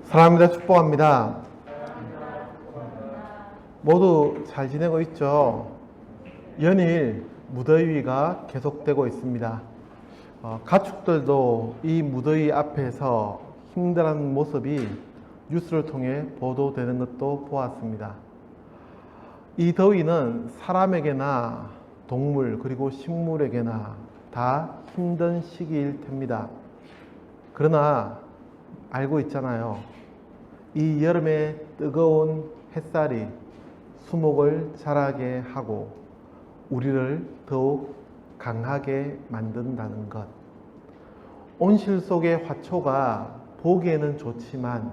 사랑합니다. 축복합니다. 모두 잘 지내고 있죠? 연일 무더위가 계속되고 있습니다. 가축들도 이 무더위 앞에서 힘들어하는 모습이 뉴스를 통해 보도되는 것도 보았습니다. 이 더위는 사람에게나 동물 그리고 식물에게나 다 힘든 시기일 텐니다. 그러나 알고 있잖아요. 이 여름의 뜨거운 햇살이 수목을 자라게 하고 우리를 더욱 강하게 만든다는 것. 온실 속의 화초가 보기에는 좋지만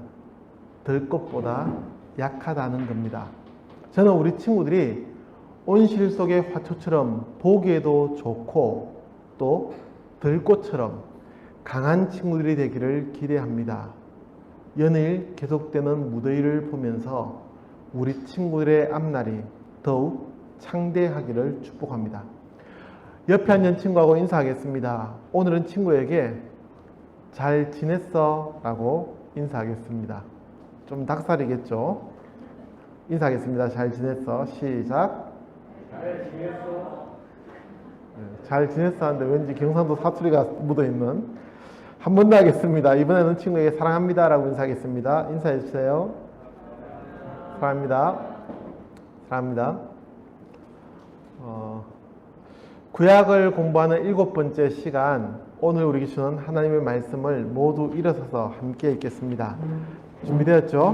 들꽃보다 약하다는 겁니다. 저는 우리 친구들이 온실 속의 화초처럼 보기에도 좋고 또 들꽃처럼 강한 친구들이 되기를 기대합니다. 연일 계속되는 무더위를 보면서 우리 친구들의 앞날이 더욱 창대하기를 축복합니다. 옆에 앉은 친구하고 인사하겠습니다. 오늘은 친구에게 잘 지냈어? 라고 인사하겠습니다. 좀 닭살이겠죠? 인사하겠습니다. 잘 지냈어? 시작. 잘 지냈어? 잘 지냈어 하는데 왠지 경상도 사투리가 묻어있는. 한 번 더 하겠습니다. 이번에는 친구에게 사랑합니다 라고 인사하겠습니다. 인사해 주세요. 사랑합니다. 사랑합니다. 구약을 공부하는 7번째 시간, 오늘 우리에게 주는 하나님의 말씀을 모두 일어서서 함께 읽겠습니다. 준비되었죠?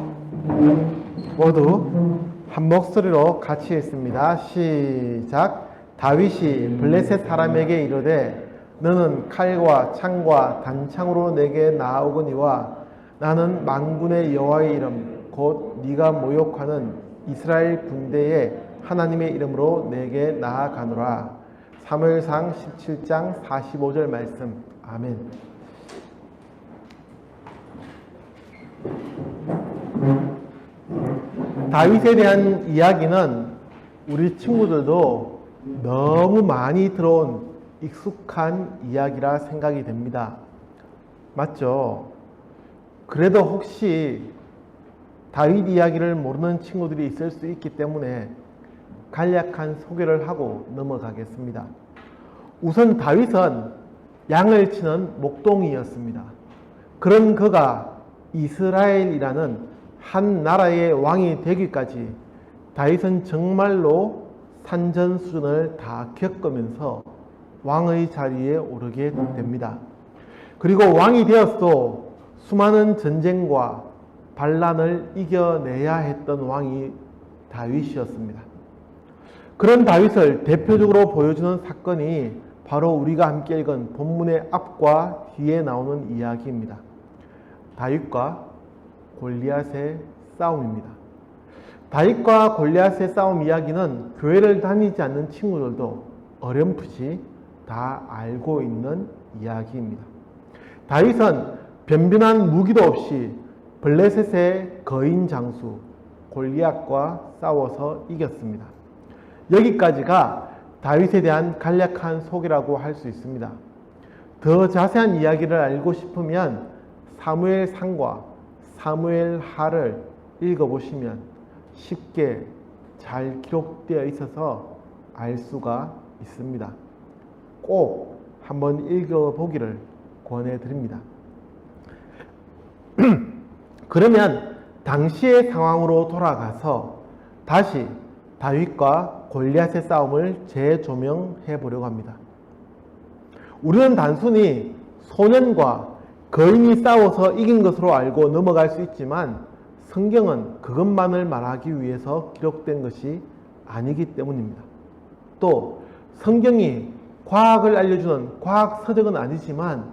모두 한 목소리로 같이 읽습니다. 시작. 다윗이 블레셋 사람에게 이르되 너는 칼과 창과 단창으로 내게 나아오거니와 나는 만군의 여호와의 이름 곧 네가 모욕하는 이스라엘 군대의 하나님의 이름으로 내게 나아가노라. 사무엘상 17장 45절 말씀. 아멘. 다윗에 대한 이야기는 우리 친구들도 너무 많이 들어온 익숙한 이야기라 생각이 됩니다. 맞죠? 그래도 혹시 다윗 이야기를 모르는 친구들이 있을 수 있기 때문에 간략한 소개를 하고 넘어가겠습니다. 우선 다윗은 양을 치는 목동이었습니다. 그런 그가 이스라엘이라는 한 나라의 왕이 되기까지 다윗은 정말로 산전 수전을 다 겪으면서 왕의 자리에 오르게 됩니다. 그리고 왕이 되었어 수많은 전쟁과 반란을 이겨내야 했던 왕이 다윗이었습니다. 그런 다윗을 대표적으로 보여주는 사건이 바로 우리가 함께 읽은 본문의 앞과 뒤에 나오는 이야기입니다. 다윗과 골리앗의 싸움입니다. 다윗과 골리앗의 싸움 이야기는 교회를 다니지 않는 친구들도 어렴풋이 다 알고 있는 이야기입니다. 다윗은 변변한 무기도 없이 블레셋의 거인 장수 골리앗과 싸워서 이겼습니다. 여기까지가 다윗에 대한 간략한 소개라고 할 수 있습니다. 더 자세한 이야기를 알고 싶으면 사무엘상과 사무엘하를 읽어보시면 쉽게 잘 기록되어 있어서 알 수가 있습니다. 꼭 한번 읽어보기를 권해드립니다. 그러면 당시의 상황으로 돌아가서 다시 다윗과 골리앗의 싸움을 재조명해 보려고 합니다. 우리는 단순히 소년과 거인이 싸워서 이긴 것으로 알고 넘어갈 수 있지만 성경은 그것만을 말하기 위해서 기록된 것이 아니기 때문입니다. 또 성경이 과학을 알려주는 과학 서적은 아니지만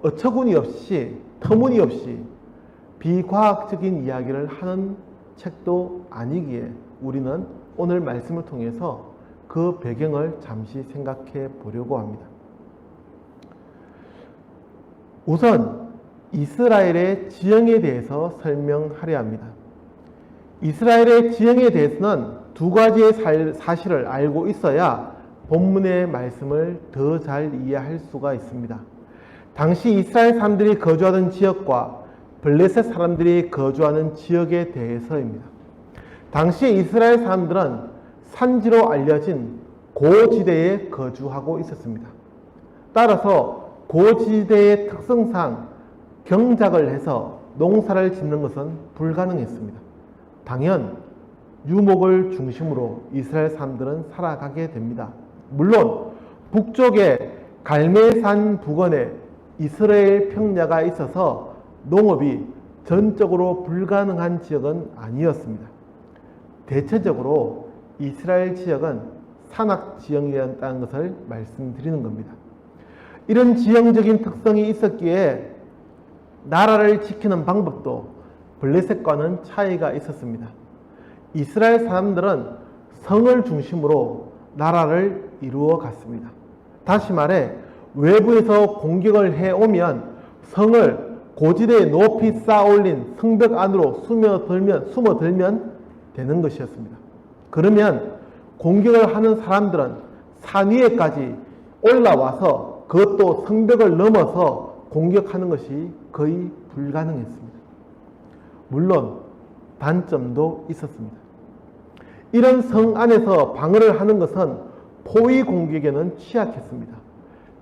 어처구니 없이 터무니없이 비과학적인 이야기를 하는 책도 아니기에 우리는 오늘 말씀을 통해서 그 배경을 잠시 생각해 보려고 합니다. 우선 이스라엘의 지형에 대해서 설명하려 합니다. 이스라엘의 지형에 대해서는 두 가지의 사실을 알고 있어야 본문의 말씀을 더 잘 이해할 수가 있습니다. 당시 이스라엘 사람들이 거주하던 지역과 블레셋 사람들이 거주하는 지역에 대해서입니다. 당시 이스라엘 사람들은 산지로 알려진 고지대에 거주하고 있었습니다. 따라서 고지대의 특성상 경작을 해서 농사를 짓는 것은 불가능했습니다. 당연 유목을 중심으로 이스라엘 사람들은 살아가게 됩니다. 물론 북쪽에 갈멜산 부근에 이스라엘 평야가 있어서 농업이 전적으로 불가능한 지역은 아니었습니다. 대체적으로 이스라엘 지역은 산악 지형이었다는 것을 말씀드리는 겁니다. 이런 지형적인 특성이 있었기에 나라를 지키는 방법도 블레셋과는 차이가 있었습니다. 이스라엘 사람들은 성을 중심으로 나라를 이루어 갔습니다. 다시 말해 외부에서 공격을 해오면 성을 고지대에 높이 쌓아올린 성벽 안으로 숨어들면 되는 것이었습니다. 그러면 공격을 하는 사람들은 산 위에까지 올라와서 그것도 성벽을 넘어서 공격하는 것이 거의 불가능했습니다. 물론 단점도 있었습니다. 이런 성 안에서 방어를 하는 것은 포위 공격에는 취약했습니다.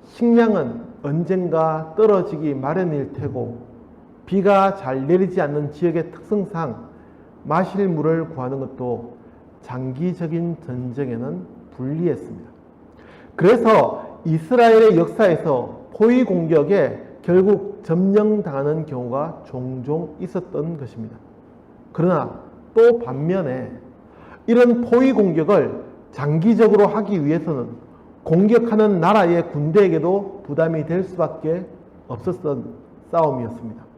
식량은 언젠가 떨어지기 마련일 테고 비가 잘 내리지 않는 지역의 특성상 마실 물을 구하는 것도 장기적인 전쟁에는 불리했습니다. 그래서 이스라엘의 역사에서 포위 공격에 결국 점령당하는 경우가 종종 있었던 것입니다. 그러나 또 반면에 이런 포위 공격을 장기적으로 하기 위해서는 공격하는 나라의 군대에게도 부담이 될 수밖에 없었던 싸움이었습니다.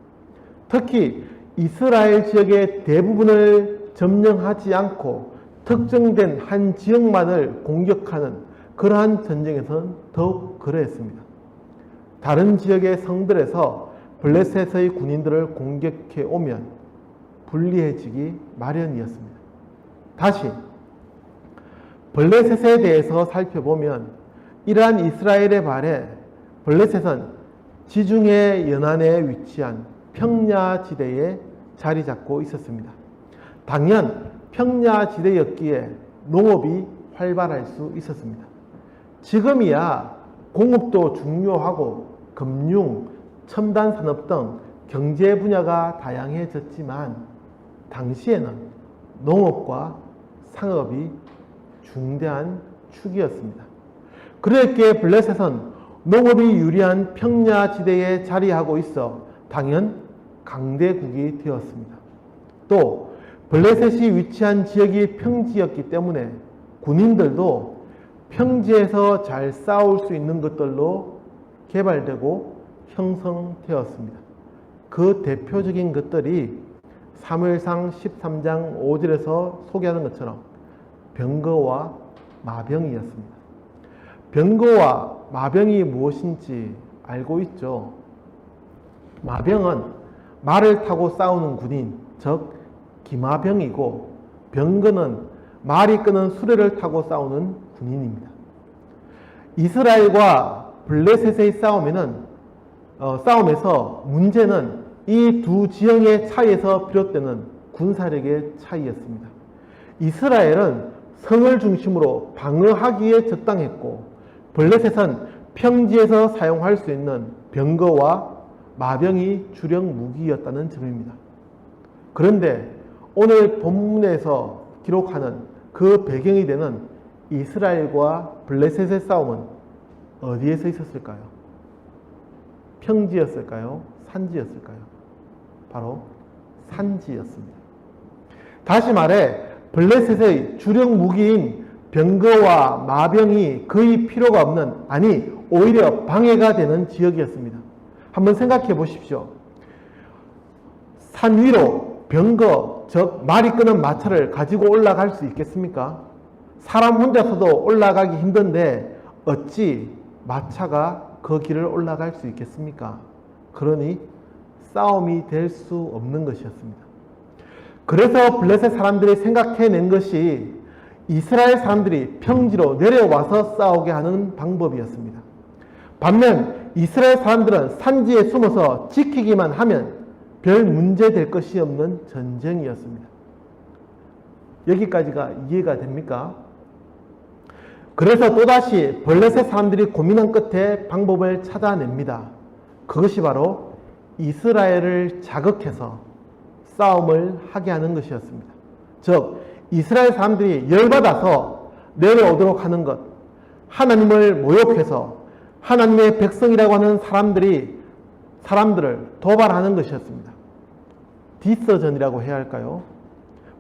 특히 이스라엘 지역의 대부분을 점령하지 않고 특정된 한 지역만을 공격하는 그러한 전쟁에서는 더욱 그러했습니다. 다른 지역의 성들에서 블레셋의 군인들을 공격해 오면 불리해지기 마련이었습니다. 다시 블레셋에 대해서 살펴보면 이러한 이스라엘의 발에 블레셋은 지중해 연안에 위치한 평야지대에 자리 잡고 있었습니다. 당연 평야지대였기에 농업이 활발할 수 있었습니다. 지금이야 공업도 중요하고 금융, 첨단 산업 등 경제 분야가 다양해졌지만 당시에는 농업과 상업이 중대한 축이었습니다. 그랬기에 블레셋은 농업이 유리한 평야지대에 자리하고 있어 당연 강대국이 되었습니다. 또 블레셋이 위치한 지역이 평지였기 때문에 군인들도 평지에서 잘 싸울 수 있는 것들로 개발되고 형성되었습니다. 그 대표적인 것들이 사무엘상 13장 5절에서 소개하는 것처럼 병거와 마병이었습니다. 병거와 마병이 무엇인지 알고 있죠? 마병은 말을 타고 싸우는 군인, 즉 기마병이고 병거는 말이 끄는 수레를 타고 싸우는 군인입니다. 이스라엘과 블레셋의 싸움에서 문제는 이 두 지형의 차이에서 비롯되는 군사력의 차이였습니다. 이스라엘은 성을 중심으로 방어하기에 적당했고 블레셋은 평지에서 사용할 수 있는 병거와 마병이 주력 무기였다는 점입니다. 그런데 오늘 본문에서 기록하는 그 배경이 되는 이스라엘과 블레셋의 싸움은 어디에서 있었을까요? 평지였을까요? 산지였을까요? 바로 산지였습니다. 다시 말해 블레셋의 주력 무기인 병거와 마병이 거의 필요가 없는, 아니 오히려 방해가 되는 지역이었습니다. 한번 생각해 보십시오. 산 위로 병거, 즉 말이 끄는 마차를 가지고 올라갈 수 있겠습니까? 사람 혼자서도 올라가기 힘든데 어찌 마차가 그 길을 올라갈 수 있겠습니까? 그러니 싸움이 될 수 없는 것이었습니다. 그래서 블레셋 사람들이 생각해낸 것이 이스라엘 사람들이 평지로 내려와서 싸우게 하는 방법이었습니다. 반면 이스라엘 사람들은 산지에 숨어서 지키기만 하면 별 문제 될 것이 없는 전쟁이었습니다. 여기까지가 이해가 됩니까? 그래서 또다시 블레셋 사람들이 고민한 끝에 방법을 찾아냅니다. 그것이 바로 이스라엘을 자극해서 싸움을 하게 하는 것이었습니다. 즉 이스라엘 사람들이 열받아서 내려오도록 하는 것, 하나님을 모욕해서 하나님의 백성이라고 하는 사람들을 도발하는 것이었습니다. 디서전이라고 해야 할까요?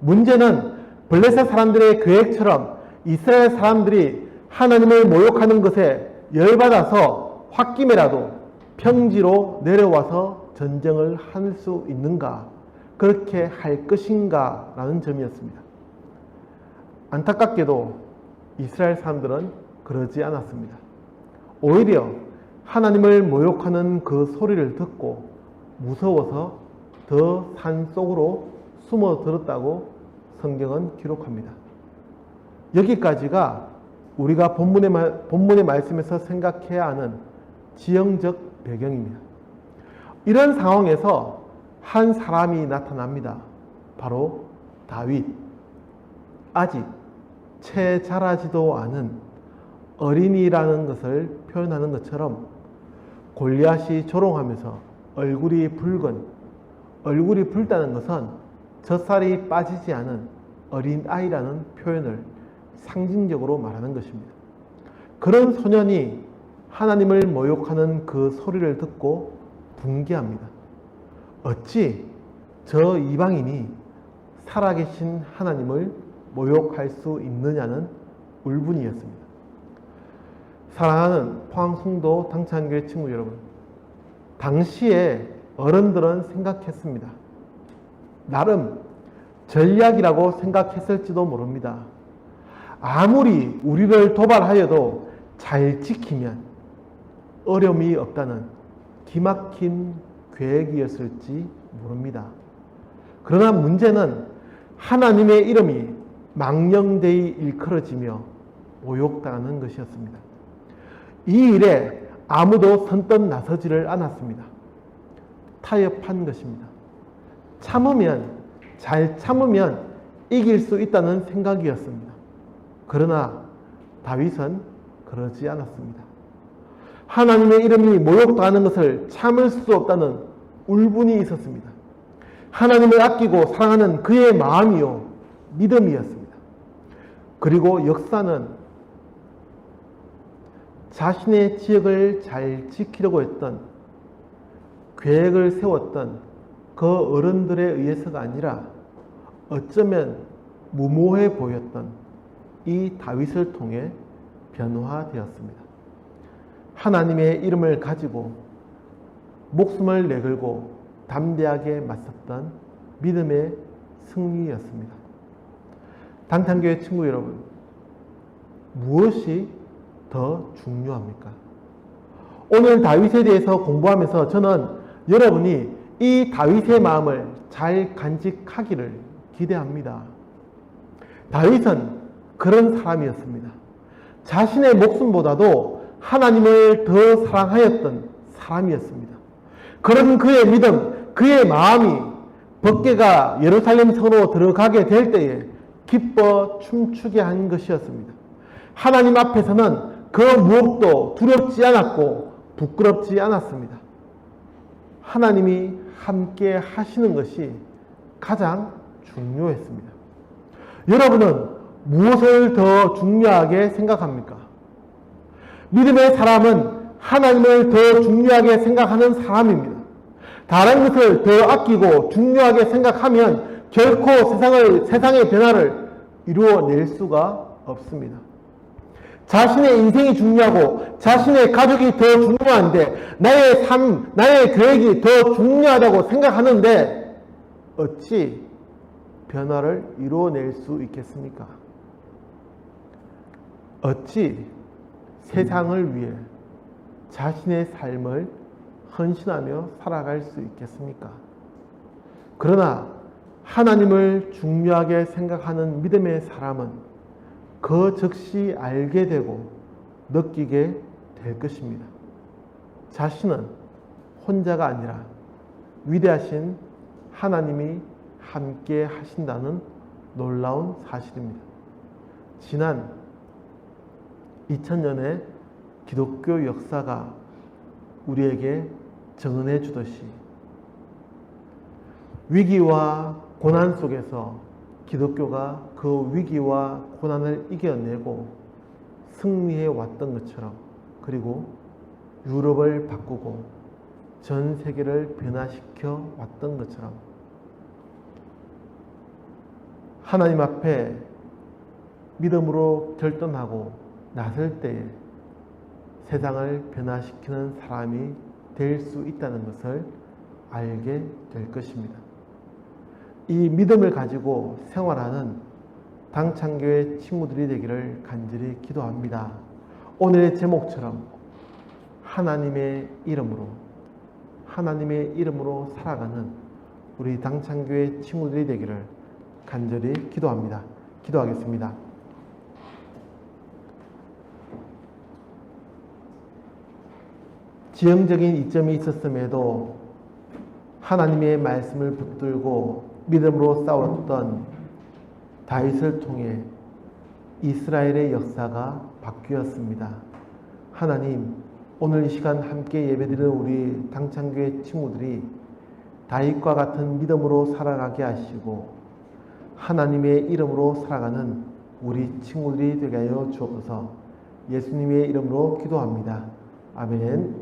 문제는 블레셋 사람들의 계획처럼 이스라엘 사람들이 하나님을 모욕하는 것에 열받아서 홧김에라도 평지로 내려와서 전쟁을 할 수 있는가, 그렇게 할 것인가 라는 점이었습니다. 안타깝게도 이스라엘 사람들은 그러지 않았습니다. 오히려 하나님을 모욕하는 그 소리를 듣고 무서워서 더 산속으로 숨어들었다고 성경은 기록합니다. 여기까지가 우리가 본문의 말씀에서 생각해야 하는 지형적 배경입니다. 이런 상황에서 한 사람이 나타납니다. 바로 다윗. 아직 채 자라지도 않은 어린이라는 것을 표현하는 것처럼 골리앗이 조롱하면서 얼굴이 붉다는 것은 젖살이 빠지지 않은 어린아이라는 표현을 상징적으로 말하는 것입니다. 그런 소년이 하나님을 모욕하는 그 소리를 듣고 붕괴합니다. 어찌 저 이방인이 살아계신 하나님을 모욕할 수 있느냐는 울분이었습니다. 사랑하는 포항송도 당찬교회 친구 여러분, 당시에 어른들은 생각했습니다. 나름 전략이라고 생각했을지도 모릅니다. 아무리 우리를 도발하여도 잘 지키면 어려움이 없다는 기막힌 계획이었을지 모릅니다. 그러나 문제는 하나님의 이름이 망령되이 일컬어지며 모욕당하는 것이었습니다. 이 일에 아무도 선뜻 나서지를 않았습니다. 타협한 것입니다. 잘 참으면 이길 수 있다는 생각이었습니다. 그러나 다윗은 그러지 않았습니다. 하나님의 이름이 모욕당하는 것을 참을 수 없다는 울분이 있었습니다. 하나님을 아끼고 사랑하는 그의 마음이요, 믿음이었습니다. 그리고 역사는 자신의 지역을 잘 지키려고 했던, 계획을 세웠던 그 어른들에 의해서가 아니라 어쩌면 무모해 보였던 이 다윗을 통해 변화되었습니다. 하나님의 이름을 가지고 목숨을 내걸고 담대하게 맞섰던 믿음의 승리였습니다. 당탄교회 친구 여러분, 무엇이 더 중요합니까? 오늘 다윗에 대해서 공부하면서 저는 여러분이 이 다윗의 마음을 잘 간직하기를 기대합니다. 다윗은 그런 사람이었습니다. 자신의 목숨보다도 하나님을 더 사랑하였던 사람이었습니다. 그런 그의 믿음, 그의 마음이 법궤가 예루살렘 성으로 들어가게 될 때에 기뻐 춤추게 한 것이었습니다. 하나님 앞에서는 그 무엇도 두렵지 않았고 부끄럽지 않았습니다. 하나님이 함께 하시는 것이 가장 중요했습니다. 여러분은 무엇을 더 중요하게 생각합니까? 믿음의 사람은 하나님을 더 중요하게 생각하는 사람입니다. 다른 것을 더 아끼고 중요하게 생각하면 결코 세상의 변화를 이루어낼 수가 없습니다. 자신의 인생이 중요하고 자신의 가족이 더 중요한데 나의 삶, 나의 계획이 더 중요하다고 생각하는데 어찌 변화를 이루어낼 수 있겠습니까? 어찌 세상을 위해 자신의 삶을 헌신하며 살아갈 수 있겠습니까? 그러나 하나님을 중요하게 생각하는 믿음의 사람은 그 즉시 알게 되고 느끼게 될 것입니다. 자신은 혼자가 아니라 위대하신 하나님이 함께 하신다는 놀라운 사실입니다. 지난 2000년의 기독교 역사가 우리에게 증언해 주듯이 위기와 고난 속에서 기독교가 그 위기와 고난을 이겨내고 승리해 왔던 것처럼, 그리고 유럽을 바꾸고 전 세계를 변화시켜 왔던 것처럼, 하나님 앞에 믿음으로 결단하고 나설 때에 세상을 변화시키는 사람이 될 수 있다는 것을 알게 될 것입니다. 이 믿음을 가지고 생활하는 당창교회 친구들이 되기를 간절히 기도합니다. 오늘의 제목처럼 하나님의 이름으로 살아가는 우리 당창교회 친구들이 되기를 간절히 기도합니다. 기도하겠습니다. 지형적인 이점이 있었음에도 하나님의 말씀을 붙들고 믿음으로 싸웠던 다윗을 통해 이스라엘의 역사가 바뀌었습니다. 하나님, 오늘 이 시간 함께 예배드리는 우리 당창교회 친구들이 다윗과 같은 믿음으로 살아가게 하시고 하나님의 이름으로 살아가는 우리 친구들이 되게 하여 주옵소서. 예수님의 이름으로 기도합니다. 아멘.